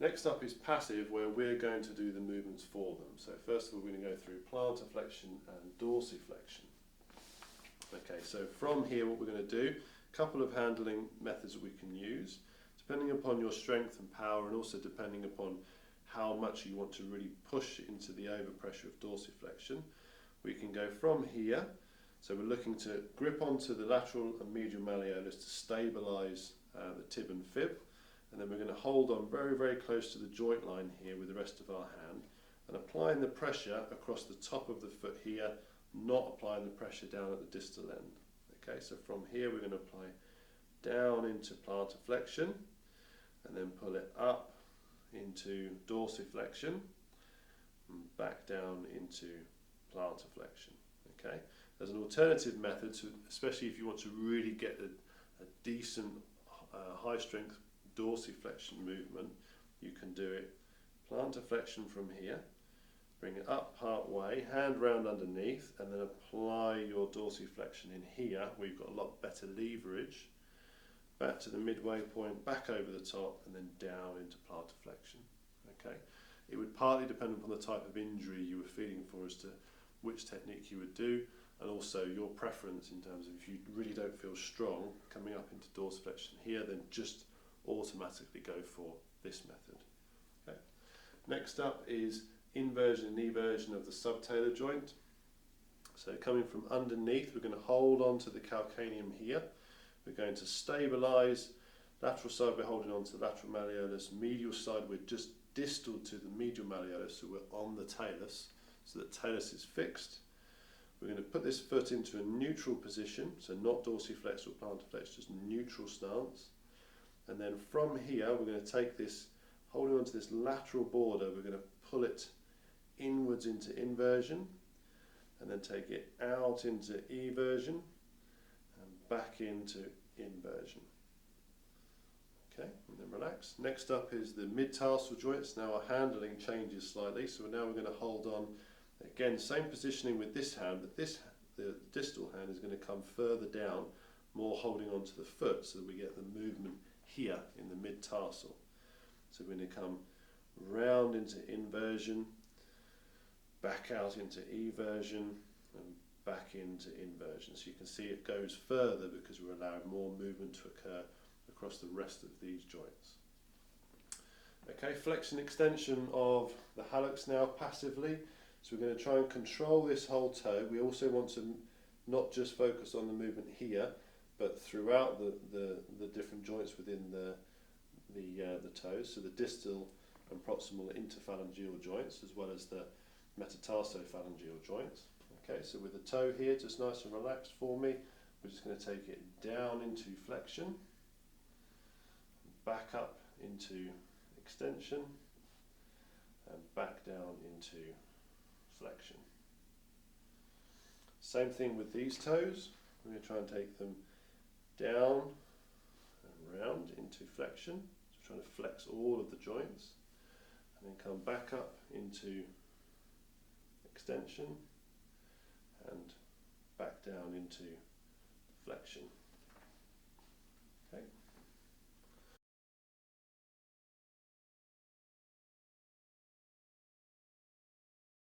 Next up is passive, where we're going to do the movements for them. So first of all, we're going to go through plantarflexion and dorsiflexion. Okay, so from here what we're going to do, a couple of handling methods that we can use, depending upon your strength and power, and also depending upon how much you want to really push into the overpressure of dorsiflexion. We can go from here, so we're looking to grip onto the lateral and medial malleolus to stabilise the tib and fib, and then we're going to hold on very, very close to the joint line here with the rest of our hand, and applying the pressure across the top of the foot here, not applying the pressure down at the distal end. Okay, so from here we're going to apply down into plantarflexion, and then pull it up into dorsiflexion, and back down into plantarflexion. Okay, as an alternative method, especially if you want to really get a decent high strength dorsiflexion movement, you can do it plantarflexion from here, bring it up part way, hand round underneath, and then apply your dorsiflexion in here where you've got a lot better leverage, back to the midway point, back over the top, and then down into plantarflexion. Okay, it would partly depend upon the type of injury you were feeling for as to which technique you would do, and also your preference in terms of if you really don't feel strong coming up into dorsiflexion here, then just automatically go for this method. Okay. Next up is inversion and eversion of the subtalar joint. So coming from underneath, we're going to hold on to the calcaneum here. We're going to stabilise lateral side, we're holding on to the lateral malleolus, medial side we're just distal to the medial malleolus, so we're on the talus, so the talus is fixed. We're going to put this foot into a neutral position, so not dorsiflex or plantarflex, just neutral stance. And then from here we're going to take this, holding on to this lateral border, we're going to pull it inwards into inversion, and then take it out into eversion, and back into inversion. Okay, and then relax. Next up is the mid-tarsal joints. Now our handling changes slightly, so now we're going to hold on, again same positioning with this hand, but the distal hand is going to come further down, more holding on to the foot, so that we get the movement here in the mid-tarsal. So we're going to come round into inversion, back out into eversion, and back into inversion. So you can see it goes further because we're allowing more movement to occur across the rest of these joints. Okay, flexion extension of the hallux now passively. So we're going to try and control this whole toe. We also want to not just focus on the movement here, but throughout the different joints within the toes, so the distal and proximal interphalangeal joints, as well as the metatarsophalangeal joints. Okay, so with the toe here, just nice and relaxed for me, we're just going to take it down into flexion, back up into extension, and back down into flexion. Same thing with these toes. We're going to try and take them down and round into flexion, so trying to flex all of the joints, and then come back up into extension and back down into flexion.